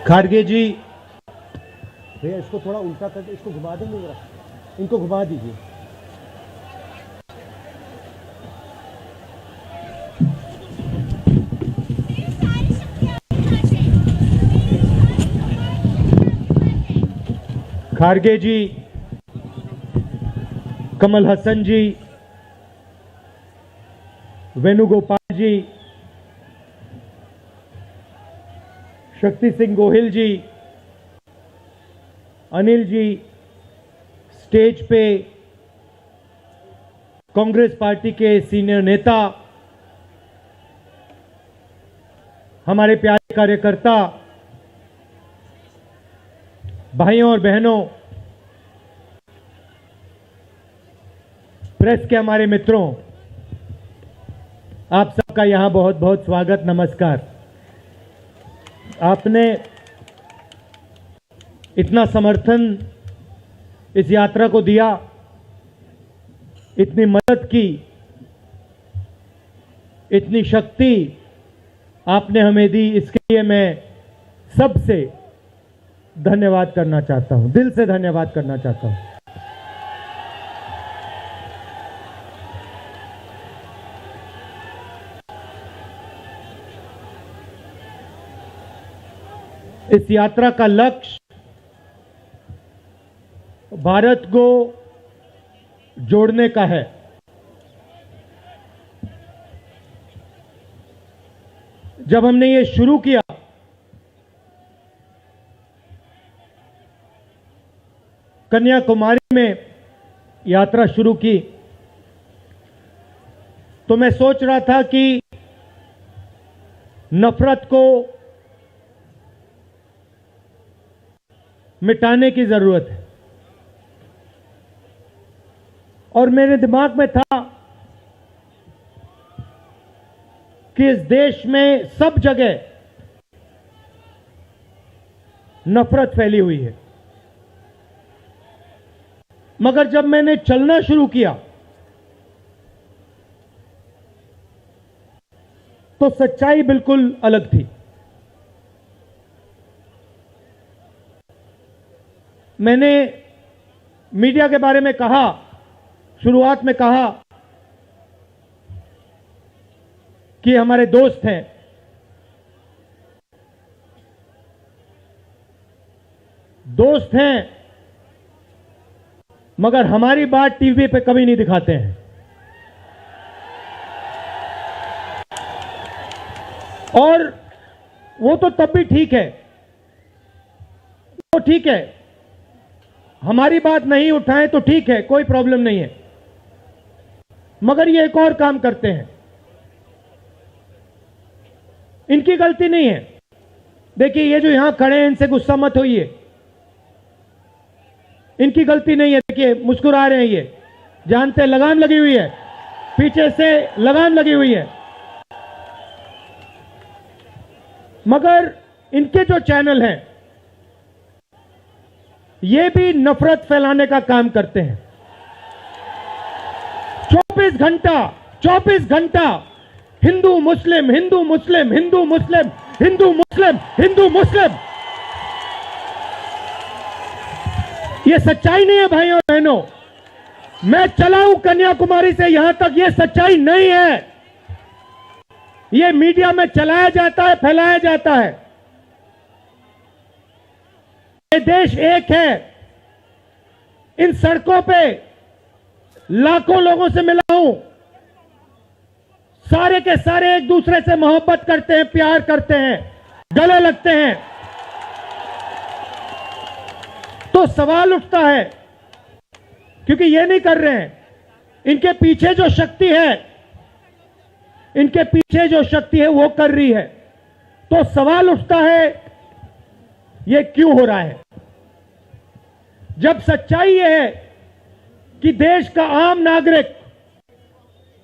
खारगे जी, भैया इसको थोड़ा उल्टा करके इसको घुमा देंगे जरा, इनको घुमा दीजिए। खारगे जी, कमल हसन जी, वेणुगोपाल जी, शक्ति सिंह गोहिल जी, अनिल जी, स्टेज पे कांग्रेस पार्टी के सीनियर नेता, हमारे प्यारे कार्यकर्ता, भाइयों और बहनों, प्रेस के हमारे मित्रों, आप सबका यहां बहुत बहुत स्वागत, नमस्कार। आपने इतना समर्थन इस यात्रा को दिया, इतनी मदद की, इतनी शक्ति आपने हमें दी, इसके लिए मैं सबसे धन्यवाद करना चाहता हूं, दिल से धन्यवाद करना चाहता हूं। इस यात्रा का लक्ष्य भारत को जोड़ने का है। जब हमने ये शुरू किया कन्याकुमारी में यात्रा शुरू की, तो मैं सोच रहा था कि नफरत को मिटाने की जरूरत है, और मेरे दिमाग में था कि इस देश में सब जगह नफरत फैली हुई है, मगर जब मैंने चलना शुरू किया तो सच्चाई बिल्कुल अलग थी। मैंने मीडिया के बारे में कहा, शुरुआत में कहा कि हमारे दोस्त हैं, दोस्त हैं, मगर हमारी बात टीवी पे कभी नहीं दिखाते हैं। और वो तो तब भी ठीक है, वो ठीक है, हमारी बात नहीं उठाएं तो ठीक है, कोई प्रॉब्लम नहीं है, मगर ये एक और काम करते हैं, इनकी गलती नहीं है। देखिए, ये जो यहां खड़े हैं, इनसे गुस्सा मत होइए, इनकी गलती नहीं है। देखिए, मुस्कुरा रहे हैं, ये जानते हैं लगाम लगी हुई है, पीछे से लगाम लगी हुई है, मगर इनके जो चैनल हैं ये भी नफरत फैलाने का काम करते हैं। 24 घंटा हिंदू मुस्लिम, हिंदू मुस्लिम, हिंदू मुस्लिम, हिंदू मुस्लिम, हिंदू मुस्लिम। ये सच्चाई नहीं है भाइयों और बहनों। मैं चला हूं कन्याकुमारी से यहां तक, ये सच्चाई नहीं है। ये मीडिया में चलाया जाता है, फैलाया जाता है। ये देश एक है। इन सड़कों पे लाखों लोगों से मिला हूं, सारे के सारे एक दूसरे से मोहब्बत करते हैं, प्यार करते हैं, गले लगते हैं। तो सवाल उठता है, क्योंकि ये नहीं कर रहे हैं, इनके पीछे जो शक्ति है, इनके पीछे जो शक्ति है वो कर रही है। तो सवाल उठता है, ये क्यों हो रहा है? जब सच्चाई ये है कि देश का आम नागरिक,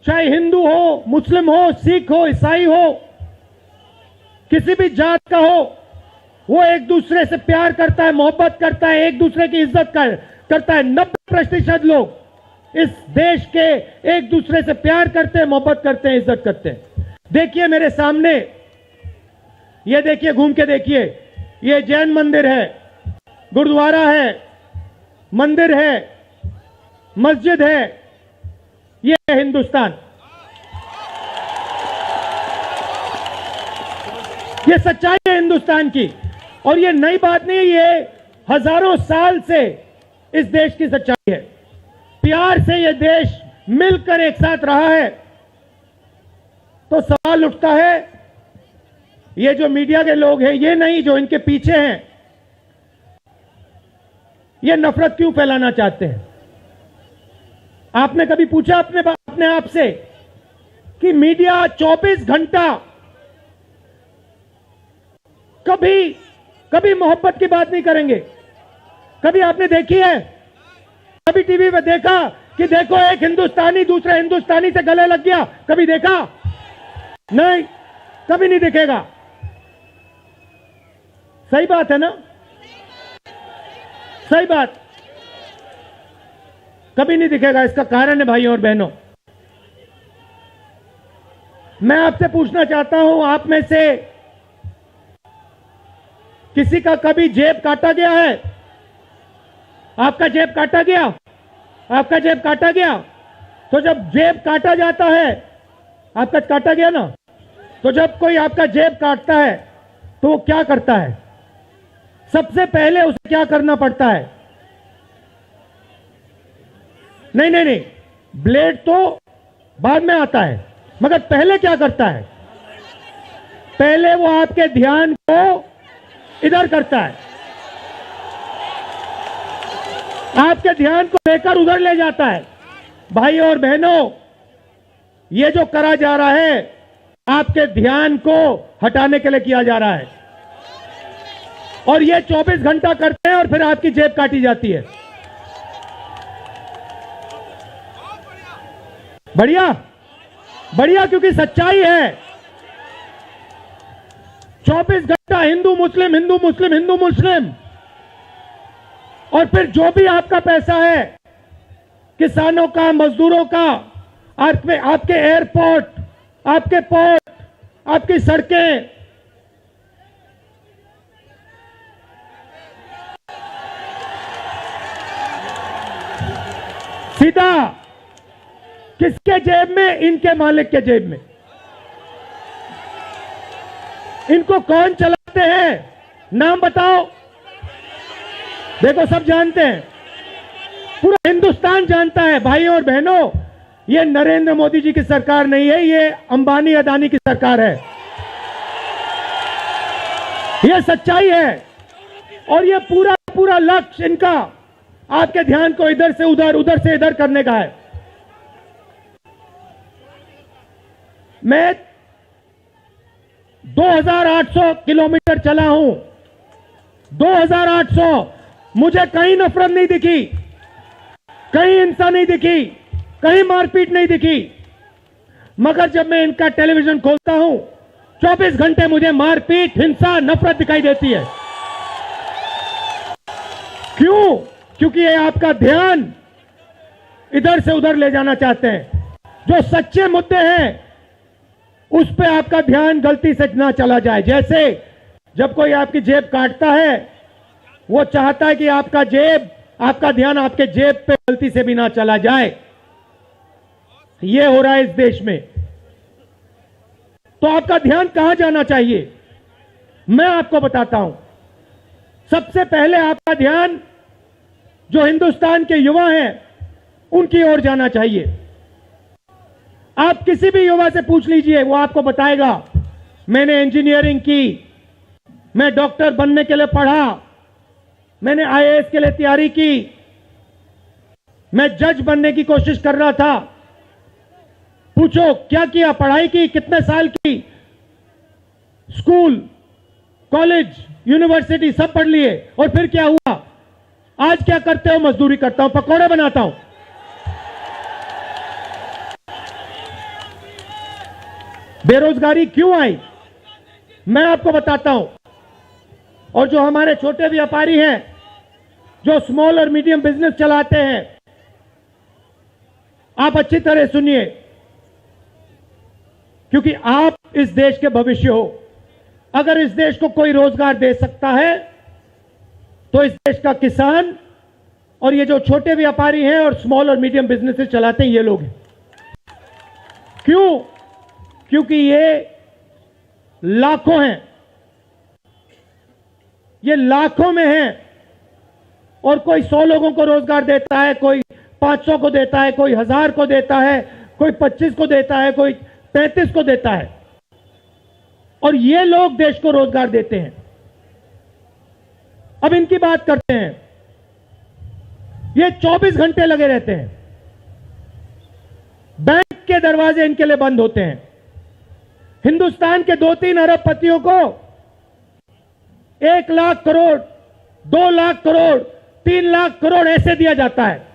चाहे हिंदू हो, मुस्लिम हो, सिख हो, ईसाई हो, किसी भी जात का हो, वो एक दूसरे से प्यार करता है, मोहब्बत करता है, एक दूसरे की इज्जत करता है। 90% लोग इस देश के एक दूसरे से प्यार करते हैं, मोहब्बत करते हैं, इज्जत करते हैं। देखिए मेरे सामने, ये देखिए, घूम के देखिए, ये जैन मंदिर है, गुरुद्वारा है, मंदिर है, मस्जिद है, ये है हिंदुस्तान। ये सच्चाई है हिंदुस्तान की, और ये नई बात नहीं है, ये हजारों साल से इस देश की सच्चाई है। प्यार से ये देश मिलकर एक साथ रहा है। तो सवाल उठता है, ये जो मीडिया के लोग हैं, ये नहीं जो इनके पीछे हैं, ये नफरत क्यों फैलाना चाहते हैं? आपने कभी पूछा अपने आप से कि मीडिया 24 घंटा कभी मोहब्बत की बात नहीं करेंगे? कभी आपने देखी है? कभी टीवी पे देखा कि देखो एक हिंदुस्तानी दूसरे हिंदुस्तानी से गले लग गया? कभी देखा? नहीं, कभी नहीं दिखेगा। सही बात है ना? सही बात, कभी नहीं दिखेगा। इसका कारण है भाइयों और बहनों, मैं आपसे पूछना चाहता हूं, आप में से किसी का कभी जेब काटा गया है? आपका जेब काटा गया? आपका जेब काटा गया? तो जब जेब काटा जाता है, आपका काटा गया ना, तो जब कोई आपका जेब काटता है तो वो क्या करता है? सबसे पहले उसे क्या करना पड़ता है? नहीं, ब्लेड तो बाद में आता है, मगर पहले क्या करता है? पहले वो आपके ध्यान को इधर करता है, आपके ध्यान को लेकर उधर ले जाता है। भाइयों और बहनों, ये जो करा जा रहा है, आपके ध्यान को हटाने के लिए किया जा रहा है, और ये 24 घंटा करते हैं और फिर आपकी जेब काटी जाती है। बढ़िया, बढ़िया, क्योंकि सच्चाई है। 24 घंटा हिंदू मुस्लिम, हिंदू मुस्लिम, हिंदू मुस्लिम, और फिर जो भी आपका पैसा है, किसानों का, मजदूरों का, आपके एयरपोर्ट, आपके पोर्ट, आपकी सड़कें, सीधा किसके जेब में? इनके मालिक के जेब में। इनको कौन चलाते हैं? नाम बताओ। देखो, सब जानते हैं, पूरा हिंदुस्तान जानता है। भाइयों और बहनों, ये नरेंद्र मोदी जी की सरकार नहीं है, ये अंबानी अदानी की सरकार है। ये सच्चाई है, और ये पूरा लक्ष्य इनका आपके ध्यान को इधर से उधर, उधर से इधर करने का है। मैं 2800 किलोमीटर चला हूं, 2800, मुझे कहीं नफरत नहीं दिखी, कहीं हिंसा नहीं दिखी, कहीं मारपीट नहीं दिखी। मगर जब मैं इनका टेलीविजन खोलता हूं, 24 घंटे मुझे मारपीट, हिंसा, नफरत दिखाई देती है। क्यों? क्योंकि ये आपका ध्यान इधर से उधर ले जाना चाहते हैं। जो सच्चे मुद्दे हैं उस पे आपका ध्यान गलती से ना चला जाए। जैसे जब कोई आपकी जेब काटता है, वो चाहता है कि आपका ध्यान आपके जेब पे गलती से भी ना चला जाए। ये हो रहा है इस देश में। तो आपका ध्यान कहां जाना चाहिए? मैं आपको बताता हूं। सबसे पहले आपका ध्यान जो हिंदुस्तान के युवा हैं उनकी ओर जाना चाहिए। आप किसी भी युवा से पूछ लीजिए, वो आपको बताएगा, मैंने इंजीनियरिंग की, मैं डॉक्टर बनने के लिए पढ़ा, मैंने आईएएस के लिए तैयारी की, मैं जज बनने की कोशिश कर रहा था। पूछो क्या किया? पढ़ाई की, कितने साल की, स्कूल, कॉलेज, यूनिवर्सिटी सब पढ़ लिए, और फिर क्या हुआ? आज क्या करते हो? मजदूरी करता हूं, पकौड़े बनाता हूं। बेरोजगारी क्यों आई? मैं आपको बताता हूं। और जो हमारे छोटे व्यापारी हैं, जो स्मॉल और मीडियम बिजनेस चलाते हैं, आप अच्छी तरह सुनिए, क्योंकि आप इस देश के भविष्य हो। अगर इस देश को कोई रोजगार दे सकता है तो इस देश का किसान और ये जो छोटे व्यापारी हैं और स्मॉल और मीडियम बिजनेसेस चलाते हैं ये लोग हैं। क्यों? क्योंकि ये लाखों हैं, ये लाखों में हैं और कोई 100 लोगों को रोजगार देता है, कोई 500 को देता है, कोई 1000 को देता है, कोई 25 को देता है, कोई 35 को देता है और ये लोग देश को रोजगार देते हैं। अब इनकी बात करते हैं। ये 24 घंटे लगे रहते हैं, बैंक के दरवाजे इनके लिए बंद होते हैं। हिंदुस्तान के 2-3 अरबपतियों को 1 लाख करोड़, 2 लाख करोड़, 3 लाख करोड़ ऐसे दिया जाता है।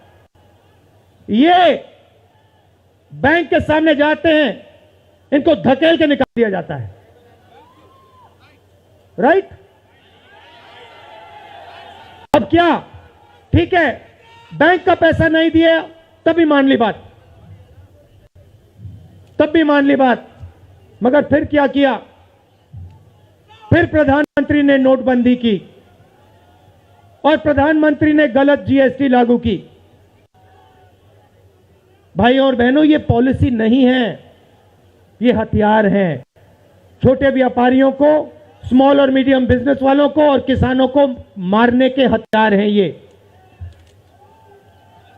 ये बैंक के सामने जाते हैं, इनको धकेल के निकाल दिया जाता है। राइट? अब क्या? ठीक है, बैंक का पैसा नहीं दिया तब भी मान ली बात, तब भी मान ली बात। मगर फिर क्या किया? फिर प्रधानमंत्री ने नोटबंदी की और प्रधानमंत्री ने गलत जीएसटी लागू की। भाइयों और बहनों, ये पॉलिसी नहीं है, ये हथियार है। छोटे व्यापारियों को, स्मॉल और मीडियम बिजनेस वालों को और किसानों को मारने के हथियार हैं ये।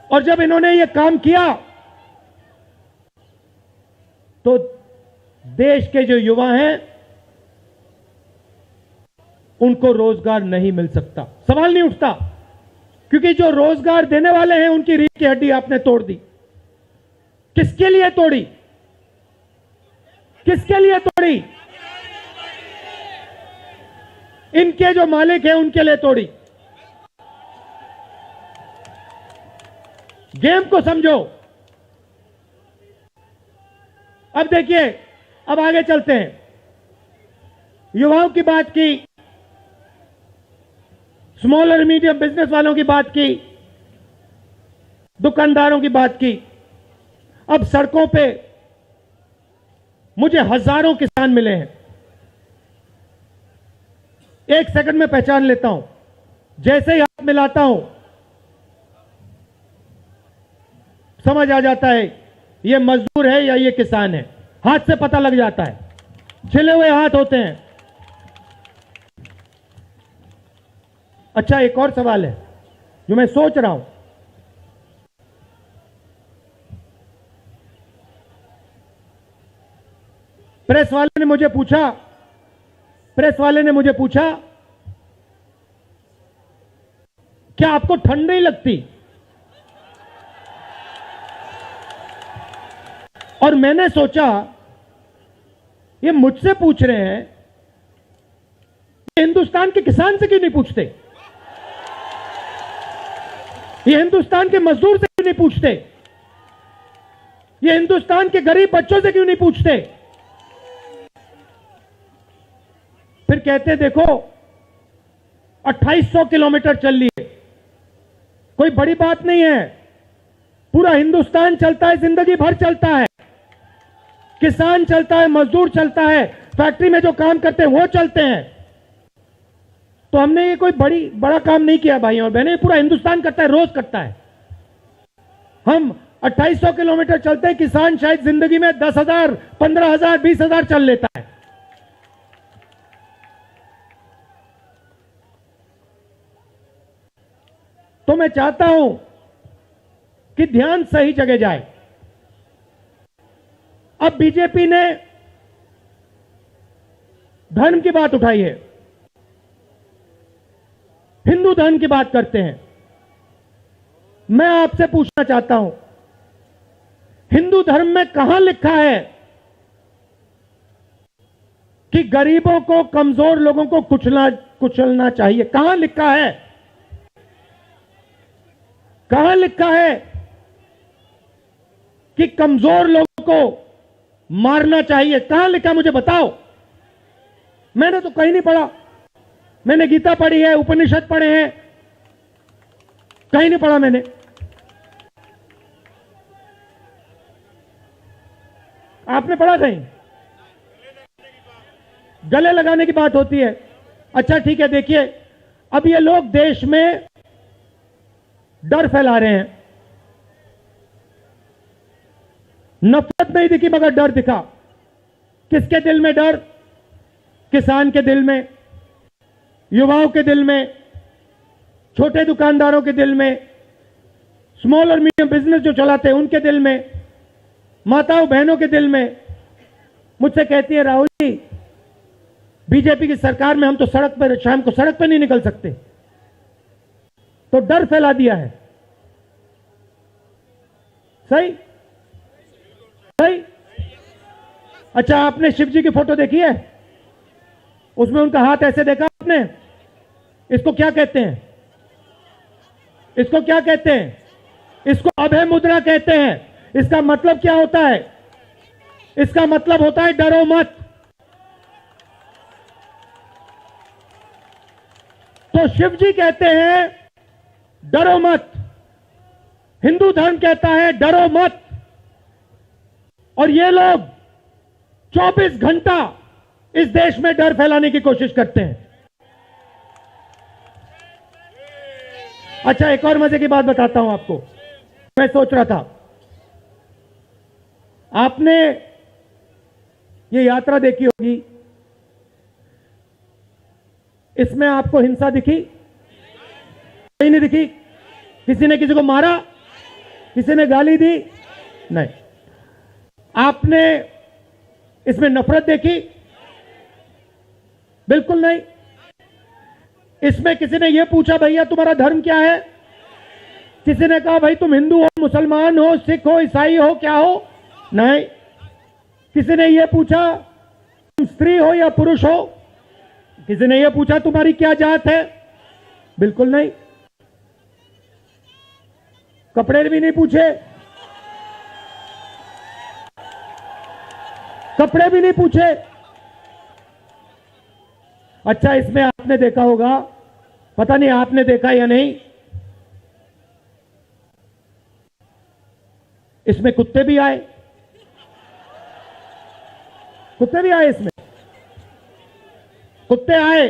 और जब इन्होंने ये काम किया तो देश के जो युवा हैं उनको रोजगार नहीं मिल सकता, सवाल नहीं उठता, क्योंकि जो रोजगार देने वाले हैं उनकी रीढ़ की हड्डी आपने तोड़ दी। किसके लिए तोड़ी? किसके लिए तोड़ी? इनके जो मालिक हैं उनके लिए तोड़ी। गेम को समझो। अब देखिए, अब आगे चलते हैं। युवाओं की बात की, स्मॉल और मीडियम बिजनेस वालों की बात की, दुकानदारों की बात की। अब सड़कों पे मुझे हजारों किसान मिले हैं। एक सेकंड में पहचान लेता हूं, जैसे ही हाथ मिलाता हूं समझ आ जाता है ये मजदूर है या ये किसान है। हाथ से पता लग जाता है, छिले हुए हाथ होते हैं। अच्छा, एक और सवाल है जो मैं सोच रहा हूं। प्रेस वाले ने मुझे पूछा क्या आपको ठंड नहीं लगती? और मैंने सोचा ये मुझसे पूछ रहे हैं, हिंदुस्तान के किसान से क्यों नहीं पूछते? ये हिंदुस्तान के मजदूर से क्यों नहीं पूछते? ये हिंदुस्तान के गरीब बच्चों से क्यों नहीं पूछते? फिर कहते देखो 2800 किलोमीटर चल लिए, कोई बड़ी बात नहीं है। पूरा हिंदुस्तान चलता है, जिंदगी भर चलता है। किसान चलता है, मजदूर चलता है, फैक्ट्री में जो काम करते हैं वो चलते हैं। तो हमने ये कोई बड़ा काम नहीं किया भाई और बहनें, पूरा हिंदुस्तान करता है, रोज करता है। हम 2800 किलोमीटर चलते हैं, किसान शायद जिंदगी में 10,000, 15,000, 20,000 चल लेता है। तो मैं चाहता हूं कि ध्यान सही जगह जाए। अब बीजेपी ने धर्म की बात उठाई है, हिंदू धर्म की बात करते हैं। मैं आपसे पूछना चाहता हूं, हिंदू धर्म में कहां लिखा है कि गरीबों को, कमजोर लोगों को कुचलना चाहिए? कहां लिखा है? कहां लिखा है कि कमजोर लोगों को मारना चाहिए? कहां लिखा, मुझे बताओ। मैंने तो कहीं नहीं पढ़ा। मैंने गीता पढ़ी है, उपनिषद पढ़े हैं, कहीं नहीं पढ़ा मैंने। आपने पढ़ा कहीं? गले लगाने की बात होती है। अच्छा ठीक है, देखिए अब ये लोग देश में डर फैला रहे हैं। नफरत नहीं दिखी मगर डर दिखा। किसके दिल में डर? किसान के दिल में, युवाओं के दिल में, छोटे दुकानदारों के दिल में, स्मॉल और मीडियम बिजनेस जो चलाते हैं उनके दिल में, माताओं बहनों के दिल में। मुझसे कहती है, राहुल जी बीजेपी की सरकार में हम तो सड़क पर, शाम को सड़क पर नहीं निकल सकते। तो डर फैला दिया है। सही सही। अच्छा, आपने शिव जी की फोटो देखी है? उसमें उनका हाथ ऐसे देखा आपने? इसको क्या कहते हैं? इसको क्या कहते हैं? इसको अभय मुद्रा कहते हैं। इसका मतलब क्या होता है? इसका मतलब होता है डरो मत। तो शिव जी कहते हैं डरो मत, हिंदू धर्म कहता है डरो मत, और ये लोग 24 घंटा इस देश में डर फैलाने की कोशिश करते हैं। अच्छा, एक और मजे की बात बताता हूं आपको। मैं सोच रहा था, आपने ये यात्रा देखी होगी, इसमें आपको हिंसा दिखी? कहीं नहीं दिखी? किसी ने किसी को मारा? किसी ने गाली दी? नहीं। आपने इसमें नफरत देखी? बिल्कुल नहीं। इसमें किसी ने यह पूछा भैया तुम्हारा धर्म क्या है? किसी ने कहा भाई तुम हिंदू हो, मुसलमान हो, सिख हो, ईसाई हो, क्या हो? नहीं। किसी ने यह पूछा तुम स्त्री हो या पुरुष हो? किसी ने यह पूछा तुम्हारी क्या जात है? बिल्कुल नहीं। कपड़े भी नहीं पूछे, कपड़े भी नहीं पूछे। अच्छा, इसमें आपने देखा होगा, पता नहीं आपने देखा या नहीं, इसमें कुत्ते भी आए। कुत्ते भी आए इसमें, कुत्ते आए।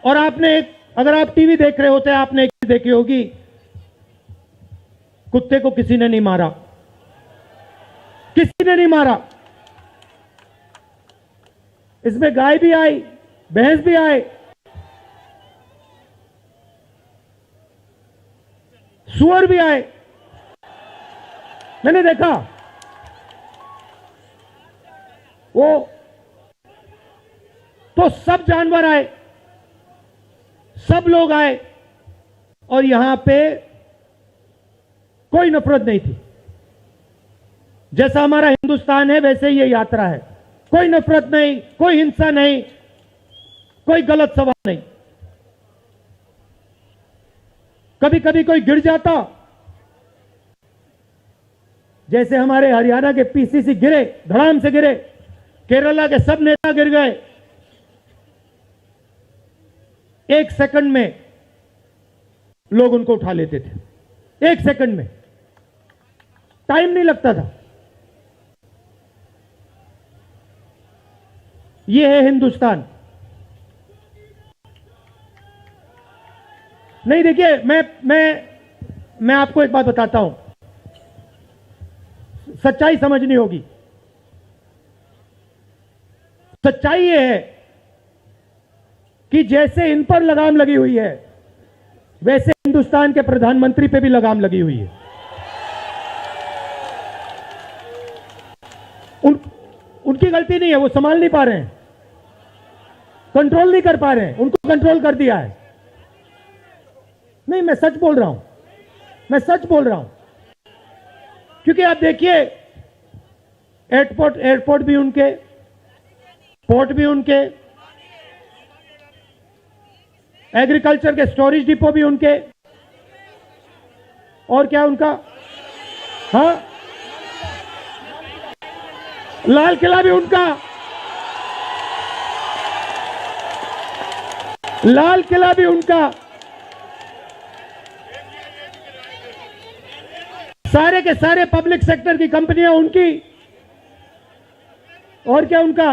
और आपने, अगर आप टीवी देख रहे होते, आपने एक चीज देखी होगी, कुत्ते को किसी ने नहीं मारा, किसी ने नहीं मारा। इसमें गाय भी आई, भैंस भी आए, सुअर भी आए। मैंने देखा वो, तो सब जानवर आए, सब लोग आए, और यहां पे कोई नफरत नहीं थी। जैसा हमारा हिंदुस्तान है वैसे ही ये यात्रा है। कोई नफरत नहीं, कोई हिंसा नहीं, कोई गलत सवाल नहीं। कभी कभी कोई गिर जाता, जैसे हमारे हरियाणा के पीसीसी गिरे, धड़ाम से गिरे, केरला के सब नेता गिर गए, 1 सेकंड में लोग उनको उठा लेते थे। 1 सेकंड में, टाइम नहीं लगता था। यह है हिंदुस्तान। नहीं, देखिए मैं आपको एक बात बताता हूं, सच्चाई समझनी होगी। सच्चाई यह है कि जैसे इन पर लगाम लगी हुई है, वैसे हिंदुस्तान के प्रधानमंत्री पे भी लगाम लगी हुई है। उनकी गलती नहीं है, वो संभाल नहीं पा रहे हैं, कंट्रोल नहीं कर पा रहे हैं, उनको कंट्रोल कर दिया है। नहीं, मैं सच बोल रहा हूं, मैं सच बोल रहा हूं। क्योंकि आप देखिए, एयरपोर्ट भी उनके, पोर्ट भी उनके, एग्रीकल्चर के स्टोरेज डिपो भी उनके, और क्या उनका, हाँ, लाल किला भी उनका, लाल किला भी उनका, सारे के सारे पब्लिक सेक्टर की कंपनियां उनकी, और क्या उनका,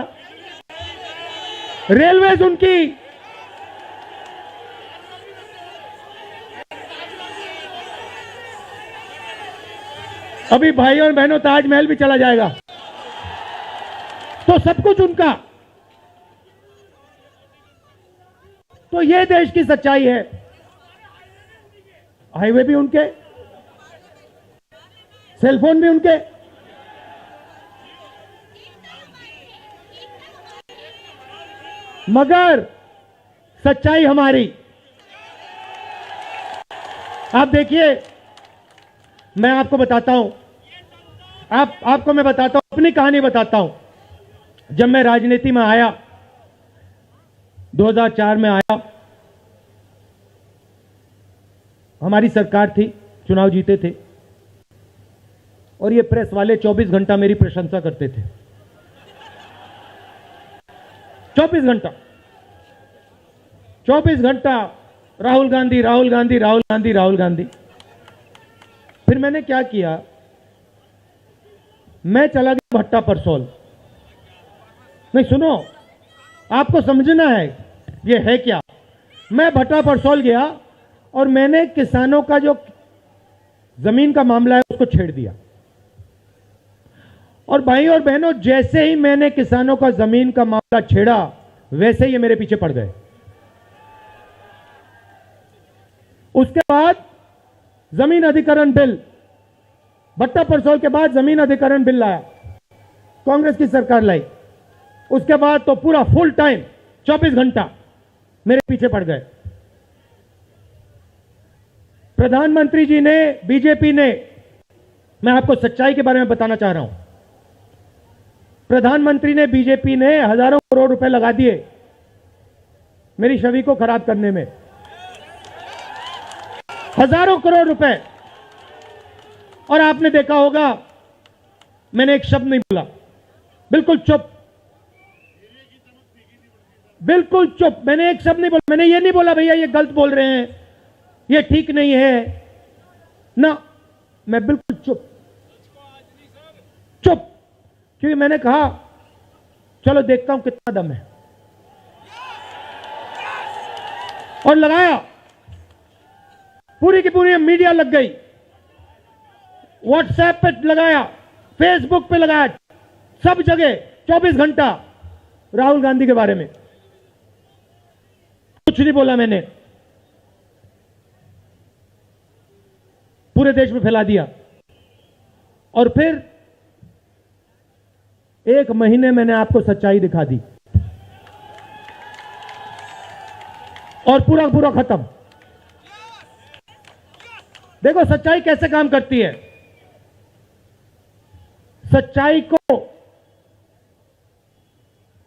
रेलवेज उनकी, अभी भाइयों और बहनों ताजमहल भी चला जाएगा, तो सब कुछ उनका। तो ये देश की सच्चाई है। हाईवे भी उनके, सेलफोन भी उनके, मगर सच्चाई हमारी। आप देखिए, मैं आपको बताता हूं, आपको मैं बताता हूं, अपनी कहानी बताता हूं। जब मैं राजनीति में आया, 2004 में आया, हमारी सरकार थी, चुनाव जीते थे, और ये प्रेस वाले 24 घंटा मेरी प्रशंसा करते थे। 24 घंटा, 24 घंटा राहुल गांधी, राहुल गांधी, राहुल गांधी, राहुल गांधी। फिर मैंने क्या किया, मैं चला गया भट्टा परसोल। नहीं सुनो, आपको समझना है ये है क्या। मैं भट्टा परसोल गया और मैंने किसानों का जो जमीन का मामला है उसको छेड़ दिया। और भाई और बहनों, जैसे ही मैंने किसानों का जमीन का मामला छेड़ा, वैसे ही ये मेरे पीछे पड़ गए। उसके बाद जमीन अधिग्रहण बिल, भट्टा परसोल के बाद जमीन अधिग्रहण बिल लाया, कांग्रेस की सरकार लाई। उसके बाद तो पूरा फुल टाइम 24 घंटा मेरे पीछे पड़ गए। प्रधानमंत्री जी ने, बीजेपी ने, मैं आपको सच्चाई के बारे में बताना चाह रहा हूं, प्रधानमंत्री ने, बीजेपी ने हजारों करोड़ रुपए लगा दिए मेरी छवि को खराब करने में। हजारों करोड़ रुपए। और आपने देखा होगा, मैंने एक शब्द नहीं बोला, बिल्कुल चुप, बिल्कुल चुप। मैंने एक शब्द नहीं बोला। मैंने ये नहीं बोला भैया ये गलत बोल रहे हैं, ये ठीक नहीं है ना, मैं बिल्कुल चुप, चुप। क्योंकि मैंने कहा चलो देखता हूं कितना दम है, और लगाया। पूरी की पूरी मीडिया लग गई, व्हाट्सएप पे लगाया, फेसबुक पे लगाया, सब जगह 24 घंटा राहुल गांधी के बारे में। कुछ नहीं बोला मैंने, पूरे देश में फैला दिया। और फिर एक महीने मैंने आपको सच्चाई दिखा दी, और पूरा पूरा खत्म। देखो सच्चाई कैसे काम करती है। सच्चाई को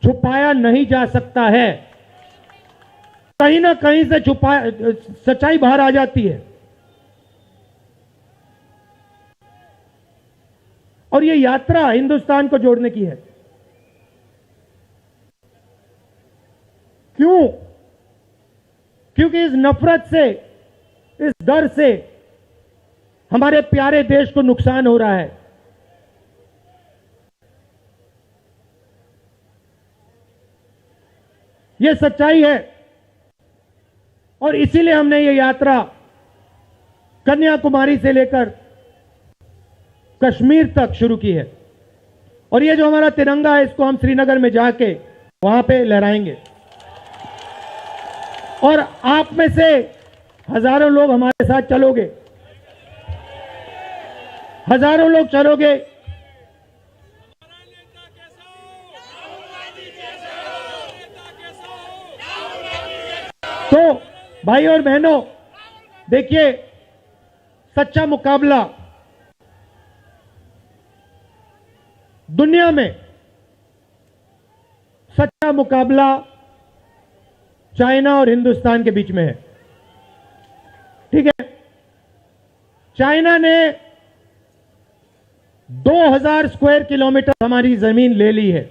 छुपाया नहीं जा सकता है, कहीं ना कहीं से सच्चाई बाहर आ जाती है। और यह यात्रा हिंदुस्तान को जोड़ने की है। क्यों? क्योंकि इस नफरत से, इस डर से हमारे प्यारे देश को नुकसान हो रहा है। यह सच्चाई है, और इसीलिए हमने ये यात्रा कन्याकुमारी से लेकर कश्मीर तक शुरू की है। और ये जो हमारा तिरंगा है, इसको हम श्रीनगर में जाके वहां पे लहराएंगे। और आप में से हजारों लोग हमारे साथ चलोगे, हजारों लोग चलोगे। तो भाई और बहनों, देखिए, सच्चा मुकाबला दुनिया में, सच्चा मुकाबला चाइना और हिंदुस्तान के बीच में है। ठीक है, चाइना ने 2000 स्क्वायर किलोमीटर हमारी जमीन ले ली है।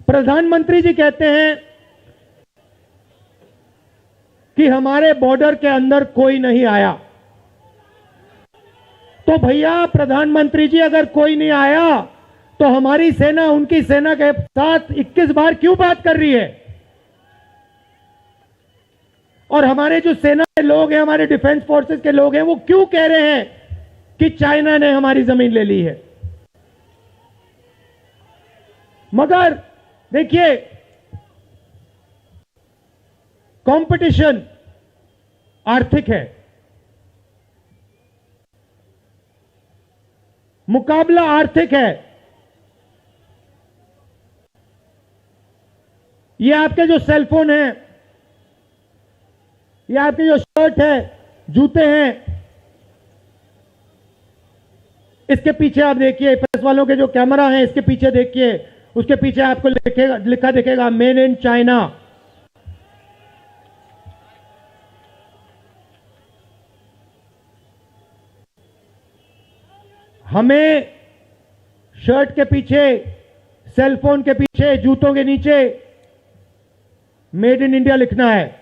प्रधानमंत्री जी कहते हैं कि हमारे बॉर्डर के अंदर कोई नहीं आया। तो भैया प्रधानमंत्री जी, अगर कोई नहीं आया तो हमारी सेना उनकी सेना के साथ 21 बार क्यों बात कर रही है? और हमारे जो सेना के लोग हैं, हमारे डिफेंस फोर्सेस के लोग हैं, वो क्यों कह रहे हैं कि चाइना ने हमारी जमीन ले ली है? मगर देखिए, कंपटीशन आर्थिक है, मुकाबला आर्थिक है। ये आपके जो सेलफोन है, ये आपके जो शर्ट है, जूते हैं, इसके पीछे आप देखिए, प्रेस वालों के जो कैमरा है इसके पीछे देखिए, उसके पीछे आपको लिखा दिखेगा मेड इन चाइना। हमें शर्ट के पीछे, सेलफोन के पीछे, जूतों के नीचे मेड इन इंडिया लिखना है।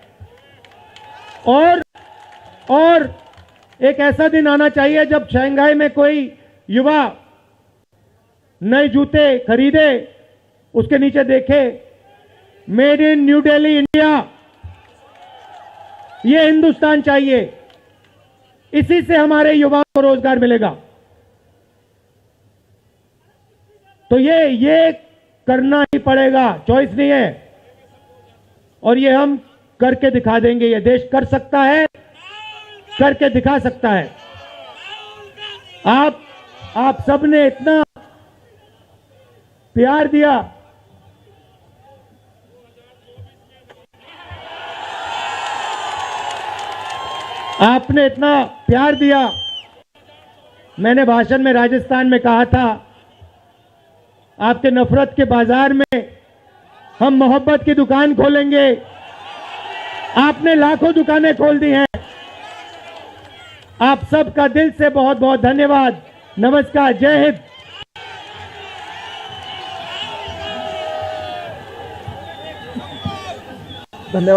और एक ऐसा दिन आना चाहिए जब शंघाई में कोई युवा नए जूते खरीदे, उसके नीचे देखे made in new Delhi India. ये हिंदुस्तान चाहिए, इसी से हमारे युवाओं को रोजगार मिलेगा। तो ये करना ही पड़ेगा, चॉइस नहीं है। और ये हम करके दिखा देंगे। ये देश कर सकता है, करके दिखा सकता है। आप सबने इतना प्यार दिया, आपने इतना प्यार दिया। मैंने भाषण में राजस्थान में कहा था, आपके नफरत के बाजार में हम मोहब्बत की दुकान खोलेंगे। आपने लाखों दुकानें खोल दी हैं। आप सबका दिल से बहुत बहुत धन्यवाद। नमस्कार, जय हिंद। धन्यवाद।